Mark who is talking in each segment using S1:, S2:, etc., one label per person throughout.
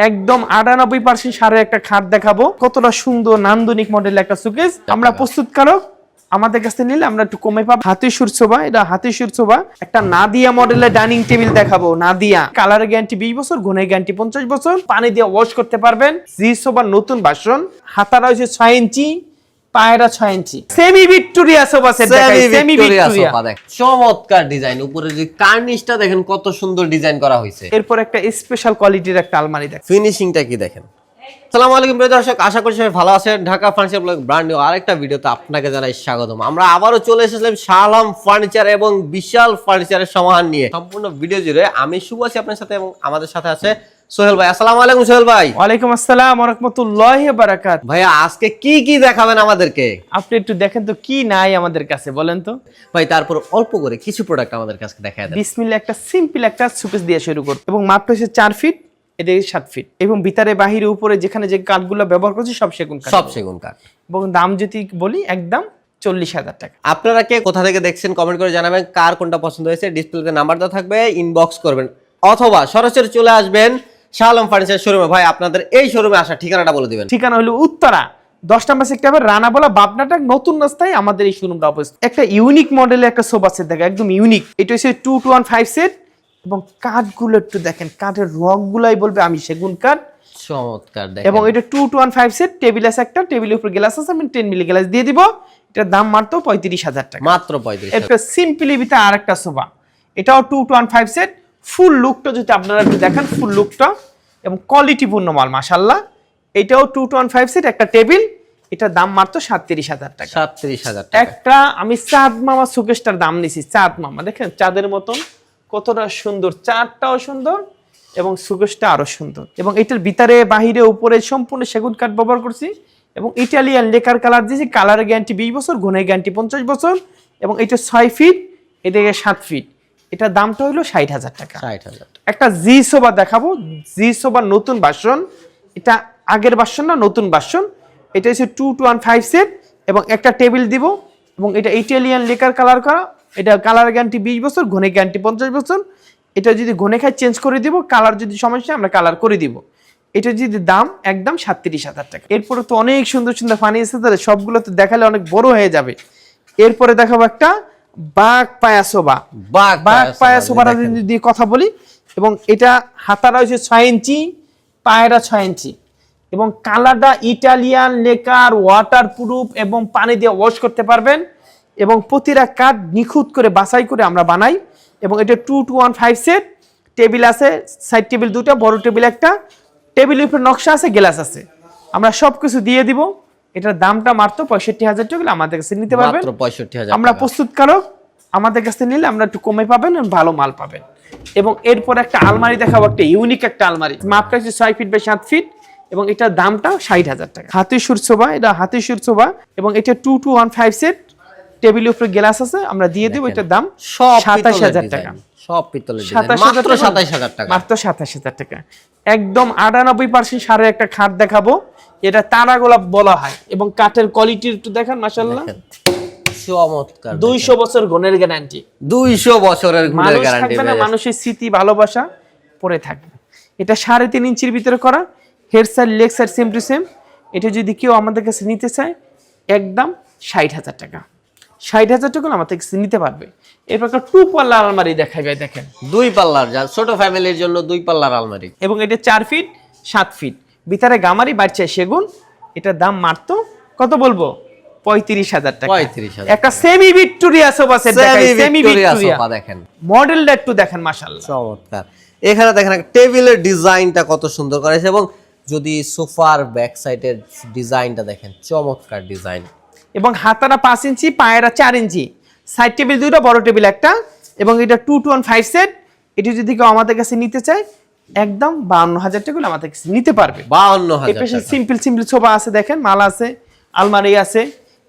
S1: একদম 98% সারের একটা খাট দেখাবো। কতটা সুন্দর নান্দনিক মডেলের একটা সুকেস আমরা প্রস্তুতকারক। আমাদের কাছে নিলে আমরা একটু কমে পাবো। হাতিশুর সোফা, এটা হাতিশুর সোফা। একটা নাদিয়া মডেলের ডাইনিং টেবিল দেখাবো। নাদিয়া কালারের গ্যারান্টি 20 বছর, গুণের গ্যারান্টি 50 বছর। পানি দিয়ে ওয়াশ করতে পারবেন। জি সোফার নতুন ভার্সন। হাতারা হচ্ছে 6 ইঞ্চি, পায়রা 6 ইঞ্চি। সেমি ভিক্টোরিয়া সোফা সেট দেখাই। সেমি ভিক্টোরিয়া
S2: সোফা দেখ, চমৎকার ডিজাইন। উপরে যে কার্নিশটা দেখেন কত সুন্দর ডিজাইন করা হয়েছে।
S1: এরপর একটা স্পেশাল কোয়ালিটির একটা আলমারি দেখ।
S2: ফিনিশিংটা কি দেখেন। আসসালামু আলাইকুম প্রিয় দর্শক, আশা করি সবাই ভালো আছেন। Dhaka furniture blog brand new আরেকটা ভিডিওতে আপনাকে জানাই স্বাগতম। আমরা আবারও চলে এসেছিলাম শাহ আলম ফার্নিচার এবং বিশাল ফার্নিচারের সমাহার নিয়ে। সম্পূর্ণ ভিডিও জুড়ে আমি শুভ আছি আপনার সাথে এবং আমাদের সাথে আছে সোহেল ভাই। আসসালামু আলাইকুম সোহেল ভাই।
S1: ওয়ালাইকুম আসসালাম ওয়া রাহমাতুল্লাহি ওয়া বারাকাতুহু।
S2: ভাইয়া আজকে কি কি দেখাবেন আমাদেরকে?
S1: আপনি একটু দেখেন তো কি নাই আমাদের কাছে, বলেন তো
S2: ভাই। তারপর অল্প করে কিছু প্রোডাক্ট আমাদের কাছে দেখায় দেন।
S1: বিসমিল্লাহ। একটা সিম্পল একটা সুকেস দিয়ে শুরু করব এবং মাপটা হচ্ছে 4 ফিট, এটা 7 ফিট এবং ভিতরে বাহিরে উপরে যেখানে যে কাঠগুলো ব্যবহার করছি সব সেগুন কাঠ।
S2: সব সেগুন কাঠ।
S1: এবং দাম যদি বলি একদম 40,000 টাকা।
S2: আপনারা কে কোথা থেকে দেখছেন কমেন্ট করে জানাবেন। কার কোনটা পছন্দ হয়েছে ডিসপ্লেতে নাম্বার দেওয়া থাকবে, ইনবক্স করবেন অথবা সরাসরি চলে আসবেন শাহ আলম ফার্নিচার শোরুমে। ভাই আপনাদের এই শোরুমে আসার ঠিকানাটা বলে দিবেন।
S1: ঠিকানা হলো উত্তরা 10 নম্বর সেক্টর, রানাবোলা, বাবনাটাক, নতুন রাস্তায় আমাদের এই শোরুমটা অবস্থিত। একটা ইউনিক মডেলের একটা সোফা সেট দেখা, একদম ইউনিক। এটা হচ্ছে 2-1-5 সেট এবং কাঠগুলো একটু দেখেন, কাঠের রগগুলাই বলবে আমি সেগুন কাঠ।
S2: চমৎকার দেখেন।
S1: এবং এটা 2-1-5 সেট, টেবিল আছে একটা, টেবিলের উপর গ্লাস আছে, আমি 10 মিলি গ্লাস দিয়ে দিব। এটার দাম মাত্র 35,000 টাকা।
S2: মাত্র 35,000।
S1: একটা সিম্পলি ভিতরে আরেকটা সোফা, এটাও 2-1-5 সেট। ফুল লুকটা যদি আপনারা একটু দেখেন, ফুল লুকটা এবং কোয়ালিটিপূর্ণ মাল মাশাআল্লাহ। এটাও 2-1-5 সেট, একটা টেবিল। এটার দাম মাত্র 37,000 টাকা।
S2: 37,000 টাকা।
S1: একটা আমি চাঁদ মামা সুকেশটার দাম নিছি। চাঁদ মামা দেখেন, চাঁদের মতন কতটা সুন্দর, চাঁদটাও সুন্দর এবং সুকেশটা আরো সুন্দর। এবং এটার ভিতরে বাহিরে উপরে সম্পূর্ণ সেগুন কাঠ ব্যবহার করছি এবং ইটালিয়ান লেকার কালার দিয়েছি। কালারের গ্যারান্টি 20 বছর, গুণের গ্যারান্টি 50 বছর। এবং এটা 6 ফিট, এদিকে 7 ফিট। এটার দামটা হলো 60,000 টাকা।
S2: 60,000।
S1: একটা জি সোফা দেখাবো। জি সোফার নতুন ভার্সন, এটা আগের ভার্সন না, নতুন ভার্সন। এটা হচ্ছে 2-1-5 সেট এবং একটা টেবিল দিব এবং এটা ইটালিয়ান লেকার কালার করা। এটা কালার গ্যারান্টি 20 বছর, ঘনে গ্যারান্টি 50 বছর। এটা যদি ঘনে খায় চেঞ্জ করে দিব, কালার যদি সমস্যা আমরা কালার করে দিব। এটা যদি দাম একদম 37,000 টাকা। এরপরে তো অনেক সুন্দর সুন্দর ফার্নিচার, সবগুলো তো দেখালে অনেক বড় হয়ে যাবে। এরপরে দেখাবো একটা বাঘ পায়া সোফা। বাঘ পায়া সোফাটা যদি কথা বলি, এবং এটা হাতারা হচ্ছে 6 ইঞ্চি, পায়রা 6 ইঞ্চি এবং কালারটা ইটালিয়ান লেকার, ওয়াটার প্রুফ এবং পানি দিয়ে ওয়াশ করতে পারবেন। এবং প্রতিটা কাঠ নিখুঁত করে বাছাই করে আমরা বানাই। এবং এটা 2-1-5 সেট, টেবিল আছে, সাইড টেবিল দুটো, বড় টেবিল একটা, টেবিলের উপরে নকশা আছে, গ্লাস আছে। আমরা সব কিছু দিয়ে দিব। এটার দামটা মাত্র 65,000 টাকা। আমাদের কাছে নিতে পারবেন
S2: মাত্র 65,000।
S1: আমরা প্রস্তুতকারক। আমাদের কাছে নিলে আমরা একটু কমে পাবেন, ভালো মাল পাবেন। এবং এরপর একটা আলমারি দেখাবো, একটা ইউনিক একটা আলমারি। মাপটা হচ্ছে 6 ফিট বাই 7 ফিট এবং এটার দামটা 60,000 টাকা। হাতিশুর সোফা, এটা হাতিশুর সোফা এবং এটা 2-1-5 সেট, টেবিলের উপরে গ্লাস আছে, আমরা দিয়ে দেব। এটার দাম 27,000 টাকা।
S2: সব পিতলের ডিজাইন, মাত্র 27,000 টাকা।
S1: মাত্র 27,000 টাকা। একদম 98% সারের একটা খাট দেখাবো। এটা তারা গোলাপ বলা হয় এবং কাঠের কোয়ালিটি একটু দেখেন মাশাআল্লাহ।
S2: চমৎকার।
S1: 200 বছর গুণের গ্যারান্টি।
S2: 200 বছরের গুণের গ্যারান্টি।
S1: মানুষের স্মৃতি ভালোবাসা পড়ে থাকবে। এটা 3.5 ইঞ্চির ভিতরে করা, head side leg side same to same. এটা যদি কেউ আমাদের কাছে নিতে চায় একদম 60,000 টাকা। 60,000 টাকা আমাদের কাছে নিতে পারবে। এরপর একটা 2 পাল্লার আলমারি দেখাই ভাই, দেখেন
S2: 2 পাল্লার, যা ছোট ফ্যামিলির জন্য 2 পাল্লার আলমারি।
S1: এবং এটা 4 ফিট 7 ফিট, ভিতরে গামারি বাড়ছে সেগুন। এটার দাম মাত্র কত বলবো, 35,000 টাকা।
S2: 35,000।
S1: একটা সেমি ভিক্টোরিয়া সোফা সেট দেখাই। সেমি ভিক্টোরিয়া
S2: সোফা দেখেন,
S1: মডেলটা একটু দেখেন মাশাআল্লাহ
S2: চমৎকার। এখানে দেখেন টেবিলের ডিজাইনটা কত সুন্দর করেছে এবং যদি সোফার ব্যাক সাইডের ডিজাইনটা দেখেন, চমৎকার ডিজাইন।
S1: এবং হাতারা 5 ইঞ্চি, পায়েরা 4 ইঞ্চি, সাইড টেবিল দুটো, বড় টেবিল একটা। এবং এটা 2-1-5 সেট। এটা যদি কেউ আমাদের কাছে নিতে চায় একদম 52,000 টাকা আমাদের কাছে নিতে পারবে।
S2: 52,000 টাকা।
S1: সিম্পল সিম্পল সোফা আছে, দেখেন মাল আছে, আলমারি আছে।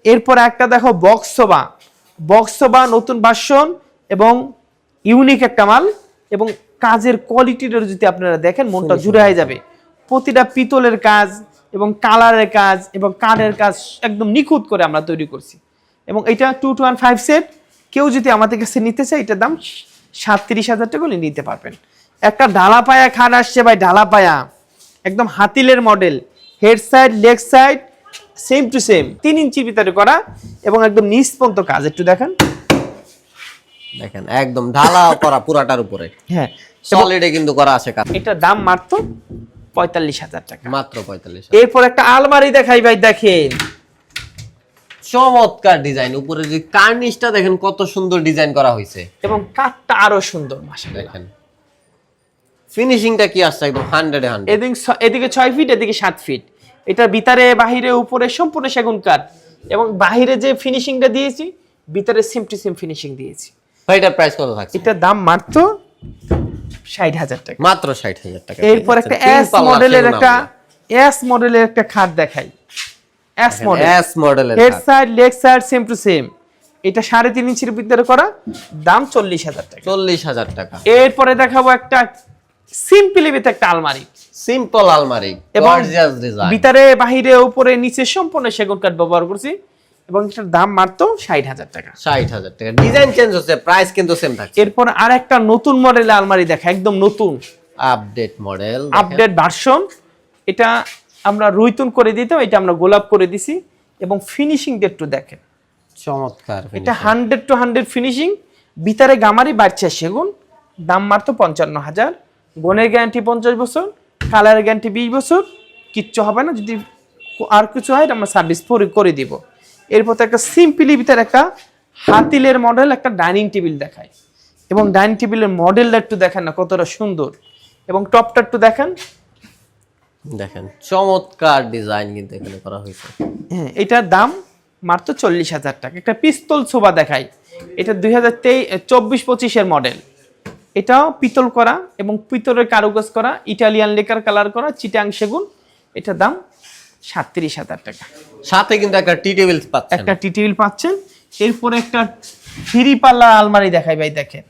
S1: এরপর একটা দেখো বক্স সোফা। বক্স সোফা নতুন ভার্সন এবং ইউনিক একটা মাল এবং কাজের কোয়ালিটিটা যদি আপনারা দেখেন মনটা জুড়ে হয়ে যাবে। প্রতিটা পিতলের কাজ এবং কালারের কাজ এবং কাঠের কাজ একদম নিখুঁত করে আমরা তৈরি করছি। এবং এটা 2-1-5 সেট, কেউ যদি আমাদের কাছে নিতে চায় এটার দাম 37,000 টাকা নিতে পারবেন। একটা ঢালা পায়া খাট আসছে ভাই, ঢালা পায়া একদম হাতিলের model, head side leg side same to same 3 ইঞ্চির ভিতরে করা এবং একদম নিচ পর্যন্ত কাজ। একটু দেখেন,
S2: দেখেন একদম ঢালা করা পুরাটার উপরে,
S1: হ্যাঁ
S2: সলিডে কিন্তু করা আছে কাজ।
S1: এটার দাম মাত্র 45,000 টাকা।
S2: মাত্র 45।
S1: এরপর একটা আলমারি দেখাই ভাই, দেখেন
S2: চমৎকার ডিজাইন, উপরে যে কার্নিশটা দেখেন কত সুন্দর ডিজাইন করা হয়েছে
S1: এবং কাঠটা আরো সুন্দর মাশাআল্লাহ।
S2: দেখেন ফিনিশিংটা কি আসছে একদম 100 এ 100।
S1: এদিকে 6 ফিট, এদিকে 7 ফিট। এটার ভিতরে বাহিরে উপরে সম্পূর্ণ সেগুন কাঠ এবং বাহিরে যে ফিনিশিংটা দিয়েছি ভিতরে সেম টু সেম ফিনিশিং দিয়েছি।
S2: ভাই এটার প্রাইস কত থাকছে?
S1: এটার দাম মাত্র 60,000 টাকা।
S2: মাত্র 60,000 টাকা।
S1: এরপর একটা এস মডেলের একটা খাট দেখাই। S model, head side leg side same to same. এটা 3.5 ইঞ্চির ভিতরে করা, দাম 40,000 টাকা।
S2: 40,000 টাকা।
S1: এরপরে দেখাবো একটা সিম্পলি উইথ একটা আলমারি,
S2: সিম্পল আলমারি,
S1: এবং
S2: গর্জিয়াস ডিজাইন,
S1: ভিতরে বাহিরে উপরে নিচে সম্পূর্ণ সেগুন কাঠ ব্যবহার করছি এবং এটার দাম মাত্র 60,000 টাকা।
S2: 60,000 টাকা। ডিজাইন চেঞ্জ হচ্ছে, প্রাইস কিন্তু সেম থাকছে।
S1: এরপর আরেকটা নতুন মডেলের আলমারি দেখা, একদম নতুন
S2: আপডেট মডেল,
S1: আপডেট ভার্সন। এটা আমরা রুইতুন করে দিতাম, এটা আমরা গোলাপ করে দিছি এবং ফিনিশিং একটু দেখেন
S2: চমৎকার।
S1: এটা 100 to 100 ফিনিশিং, ভিতরে গামারি বাড়ছে সেগুন, দাম মাত্র 55,000। গুণের গ্যারান্টি 50 বছর, কালারের গ্যারান্টি 20 বছর, কিচ্ছু হবে না, যদি আর কিছু হয় আমরা সার্ভিস করে দিব। এরপর একটা সিম্পলি ভিতরে একটা হাতিলের মডেল একটা ডাইনিং টেবিল দেখায় এবং ডাইনিং টেবিলের মডেলটা একটু দেখেন না কতটা সুন্দর এবং টপটা একটু দেখেন,
S2: দেখেন চমৎকার ডিজাইন কিন্তু এখানে করা হয়েছে।
S1: হ্যাঁ এটার দাম মাত্র 40,000 টাকা। একটা পিস্তল সোফা দেখাই, এটা 2024-25 মডেল। এটাও পিতল করা এবং পিতলের কারুকাজ করা, ইটালিয়ান লেকার কালার করা, চিটাং সেগুন। এটার দাম 37,000 টাকা।
S2: সাথে কিন্তু একটা টি টেবিল পাচ্ছেন,
S1: একটা টি টেবিল পাচ্ছেন। এরপরে একটা 3 পাল্লা আলমারি দেখাই ভাই, দেখেন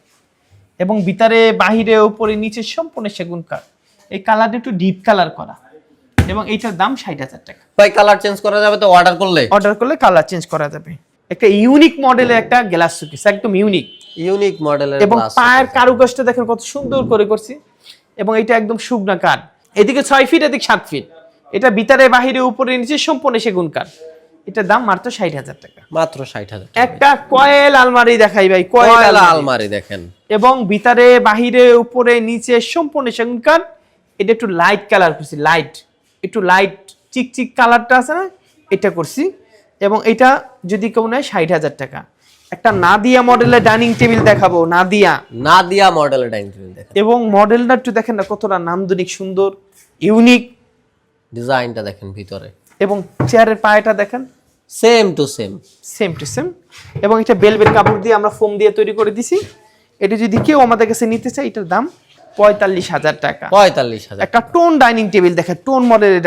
S1: এবং ভিতরে বাহিরে উপরে নিচে সম্পূর্ণ সেগুন কাঠ। এই কালারটা একটু ডিপ কালার করা এবং এটার দাম 60,000 টাকা।
S2: ভাই কালার চেঞ্জ করা যাবে তো অর্ডার করলে
S1: কালার চেঞ্জ করা যাবে। একটা ইউনিক মডেলের একটা গ্লাস শোকেস, একদম ইউনিক
S2: মডেলের,
S1: এবং পায়ের কারুকাজটা দেখেন কত সুন্দর করে করছি এবং এটা একদম শুকনা কাঠ। এদিকে 6 ফিট, এদিকে 7 ফিট। এটা ভিতরে বাহিরে উপরে নিচে সম্পূর্ণ সেগুন কাঠ। এটার দাম মাত্র 60,000 টাকা।
S2: মাত্র 60,000 টাকা।
S1: একটা কয়েল আলমারি দেখাই ভাই,
S2: কয়েল আলমারি দেখেন
S1: এবং ভিতরে বাহিরে উপরে নিচে সম্পূর্ণ সেগুন কাঠ। এটা একটু লাইট কালার করছি, একটু লাইট চিকচিক কালারটা আছে না, এটা করছি এবং এটা যদি কেউ নেয় 60,000 টাকা। একটা নাদিয়া মডেলের ডাইনিং টেবিল দেখাবো, নাদিয়া
S2: মডেলের ডাইনিং টেবিল দেখেন
S1: এবং মডেলটা একটু দেখেন না কতটা নান্দনিক, সুন্দর, ইউনিক
S2: ডিজাইনটা দেখেন ভিতরে
S1: এবং চেয়ারের পায়াটা দেখেন
S2: সেম টু সেম
S1: এবং এটা বেলভেট কাপড় দিয়ে আমরা ফোম দিয়ে তৈরি করে দিছি। এটা যদি কেউ আমাদের কাছে নিতে চায় এটার দাম 45,000 টাকা।
S2: 45,000।
S1: একটা টোন ডাইনিং টেবিল দেখেন, টোন মডেলের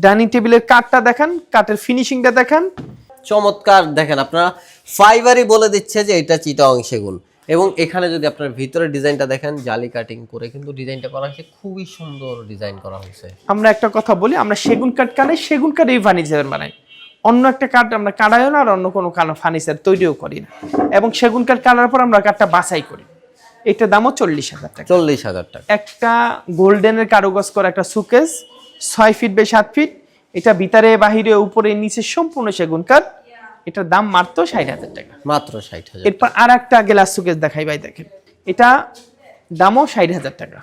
S1: ডাইনিং টেবিলের কাঠটা দেখেন, কাঠের ফিনিশিংটা দেখেন
S2: চমৎকার। দেখেন আপনারা ফাইবারই বলে দিচ্ছে যে এটা চিটাং সেগুন এবং এখানে যদি আপনার ভিতরে ডিজাইনটা দেখেন জালি কাটিং করে কিন্তু ডিজাইনটা করা হয়েছে, খুবই সুন্দর ডিজাইন করা হয়েছে।
S1: আমরা একটা কথা বলি, আমরা সেগুন কাঠ কাটাই, সেগুন কাঠ এই ফার্নিচার বানাই, অন্য একটা কাঠ আমরা কাটাইও না আর অন্য কোনো ফার্নিচার তৈরিও করি না এবং সেগুন কাঠ কাটার পর আমরা কাঠটা বাছাই করি। এটার দামও 40,000 টাকা।
S2: 40,000 টাকা।
S1: একটা গোল্ডেনের কারুকাজ করা একটা সুকেস 6 ফিট বাই 7 ফিট। এটা ভিতরে বাহিরে উপরে নিচে সম্পূর্ণ সেগুন কাঠ। এটার দাম মাত্র 60,000 টাকা।
S2: মাত্র 60,000।
S1: এরপর আর একটা গ্লাস সুকেস দেখাই ভাই, দেখেন এটা দামও 60,000 টাকা।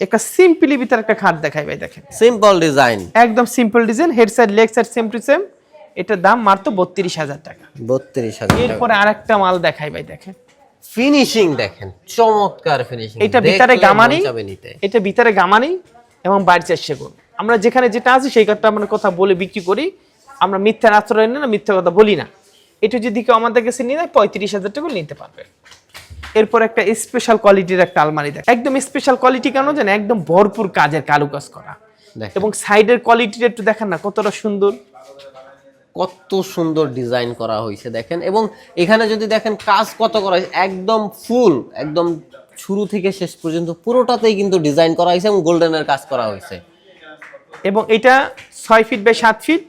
S1: একটা সিম্পলি ভিতরে একটা খাট দেখাই ভাই, দেখেন
S2: সিম্পল ডিজাইন,
S1: একদম simple design, head side leg side same to same. এটার দাম মাত্র 32,000 টাকা।
S2: 32,000।
S1: এরপরে আরেকটা মাল দেখাই ভাই, দেখেন
S2: ফিনিশিং দেখেন চমৎকার ফিনিশিং।
S1: এটা ভিতরে গামানি এবং বাইরের সেগুন। আমরা যেখানে যেটা আছে সেই কাঠটা আমরা কথা বলে বিক্রি করি, আমরা মিথ্যা আশ্রয় নিই না, মিথ্যা কথা বলি না। এটা যদি কেউ আমাদের কাছে নিয়ে নেয় 35,000 টাকা নিতে পারবে। এরপর একটা স্পেশাল কোয়ালিটির একটা আলমারি দেখ, একদম স্পেশাল কোয়ালিটি কেন জানেন, একদম ভরপুর কাজের কারুকাজ করা এবং সাইডের কোয়ালিটিটা একটু দেখেন না কতটা সুন্দর,
S2: কত সুন্দর ডিজাইন করা হয়েছে দেখেন। এবং এখানে যদি দেখেন কাজ কত করা হয়েছে, একদম ফুল, একদম শুরু থেকে শেষ পর্যন্ত পুরোটাতেই কিন্তু ডিজাইন করা হয়েছে এবং গোল্ডেনের কাজ করা হয়েছে।
S1: এবং এটা 6 ফিট বাই 7 ফিট।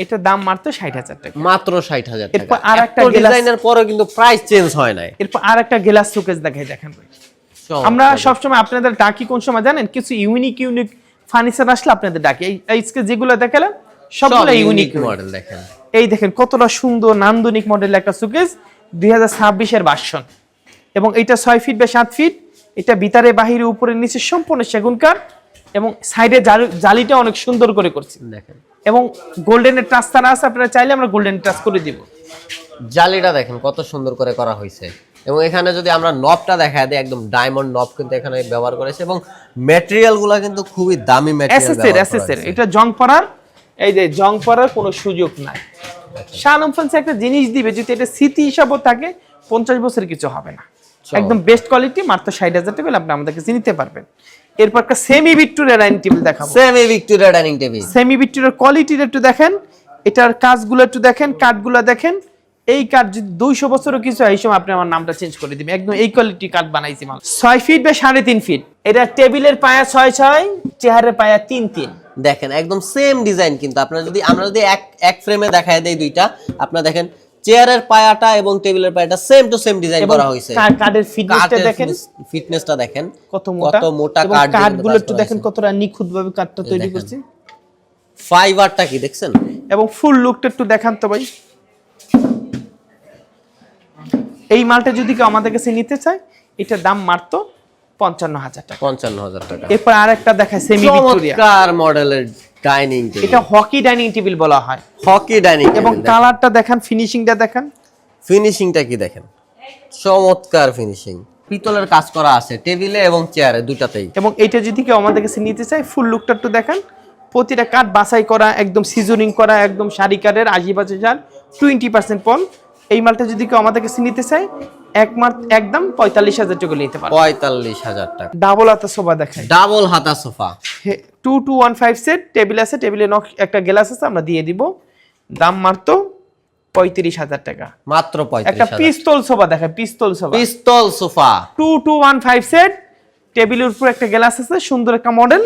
S1: এটার দাম মাত্র 60,000 টাকা।
S2: মাত্র 60,000 টাকা।
S1: এরপর আরেকটা
S2: ডিজাইনের পরে কিন্তু প্রাইস চেঞ্জ হয় নাই।
S1: এরপর আরেকটা গ্লাস শোকেস দেখাই, দেখেন ভাই। আমরা সবসময় আপনাদের ডাকি কোন সময় জানেন, কিছু ইউনিক ফার্নিচার আসলে আপনাদের ডাকি। এই যেগুলো দেখালাম সবগুলো ইউনিক
S2: মডেল দেখেন।
S1: এই দেখেন কতটা সুন্দর নান্দনিক মডেলের একটা সুকেস 2026 ভার্সন, এবং এটা 6 ফিট বা 7 ফিট। এটা ভিতরে বাহিরে উপরে নিচে সম্পূর্ণ সেগুন কাঠ, এবং সাইডে জালিটা অনেক সুন্দর করে করছি
S2: দেখেন,
S1: এবং গোল্ডেনের টাচ তারা আছে, আপনারা চাইলে আমরা গোল্ডেন টাচ করে দিব।
S2: জালিটা দেখেন কত সুন্দর করে করা হয়েছে, এবং এখানে যদি আমরা নবটা দেখায় দিই, একদম ডায়মন্ড নব কিন্তু এখানে ব্যবহার করেছে, এবং ম্যাটেরিয়াল গুলা কিন্তু খুবই দামি ম্যাটেরিয়াল।
S1: এসএসএর এটা জং পড়ার, এই যে জং পড়ার কোনো সুযোগ নাই। শাহ আলম ফার্নিচার একটা জিনিস দিবে, যদি এটা স্মৃতি হিসাবও থাকে 50 বছর কিছু হবে না। একদম বেস্ট কোয়ালিটি, মাত্র 60,000 টাকা আপনি আমাদেরকে চিনতে পারবেন। এরপর একটা সেমি ভিক্টোরিয়া ডাইনিং টেবিল দেখাবো।
S2: Semi Victoria dining table,
S1: semi ভিক্টোরিয়ার কোয়ালিটিটা একটু দেখেন, এটার কাজগুলো একটু দেখেন, কাঠগুলো দেখেন। এই কাঠ যদি 200 বছরও কিছু হয়, এই সময় আপনি আমার নামটা চেঞ্জ করে দিবেন। একদম এই কোয়ালিটি কাঠ বানাইছি মাল। 6 ফিট বা 3.5 ফিট। এটা টেবিলের পায়া 6.6, চেয়ারের পায়া 3.3।
S2: দেখেন একদম সেম ডিজাইন, কিন্তু আপনারা যদি আমরা যদি এক ফ্রেমে দেখায় দেই দুইটা, আপনারা দেখেন চেয়ারের পায়াটা এবং টেবিলের পায়াটা সেম টু সেম ডিজাইন করা হয়েছে।
S1: কাঠের ফিটনেসটা দেখেন,
S2: ফিটনেসটা দেখেন
S1: কত মোটা
S2: এবং
S1: কাঠগুলো একটু দেখেন কতটা নিখুঁতভাবে কাঠটা তৈরি করছি।
S2: ফাইবারটা কি দেখছেন,
S1: এবং ফুল লুকটা একটু দেখান তো ভাই। এই মালটা যদি কেউ আমাদের কাছে নিতে চায়, এটার দাম মাত্র 55,000 টাকা।
S2: 55,000 টাকা।
S1: এরপর আরেকটা দেখায় সেমি ভিক্টোরিয়া,
S2: চমৎকার মডেলের ডাইনিং টেবিল।
S1: এটা হকি ডাইনিং টেবিল বলা হয়।
S2: হকি ডাইনিং
S1: এবং কালারটা দেখেন, ফিনিশিংটা দেখেন,
S2: ফিনিশিংটা কি দেখেন, চমৎকার ফিনিশিং। পিতলের কাজ করা আছে টেবিলে এবং চেয়ারে দুটাতেই।
S1: এবং এটা যদি কেউ আমাদের কাছে নিতে চায়, ফুল লুকটা একটু দেখেন। প্রতিটা কাঠ বাছাই করা, একদম সিজনিং করা, একদম শাড়ি কাঠের 80% 20% পল। এই মালটা যদি কেউ আমাদের কাছে নিতে চায়, একদম 45,000 টাকা নিতে পারে।
S2: 45,000 টাকা।
S1: ডাবল হাতা সোফা দেখায়,
S2: ডাবল হাতা সোফা
S1: 2215 সেট। টেবিল আছে, টেবিলে নক একটা গ্লাস আছে, আমরা দিয়ে দিব। দাম মাত্র 35,000 টাকা।
S2: মাত্র
S1: একটা
S2: 35,000।
S1: পিস্তল সোফা দেখায়, পিস্তল সোফা,
S2: পিস্তল সোফা
S1: 2215 সেট। টেবিলের উপর একটা গ্লাস আছে, সুন্দর একটা মডেল।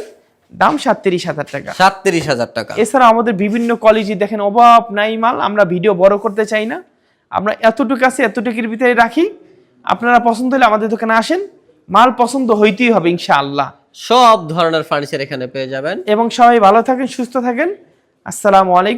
S1: দাম 37,000 টাকা।
S2: 37,000 টাকা।
S1: এছাড়া আমাদের বিভিন্ন কোয়ালিটি দেখেন, অভাব নাই মাল। আমরা ভিডিও বড় করতে চাই না, আমরা এতটুকু আছে এতটুকুর ভিতরে রাখি। আপনারা পছন্দ হলে আমাদের দোকানে আসেন, মাল পছন্দ হইতেই হবে ইনশাআল্লাহ।
S2: সব ধরনের ফার্নিচার এখানে পেয়ে যাবেন।
S1: এবং সবাই ভালো থাকেন, সুস্থ থাকেন। আসসালামু আলাইকুম।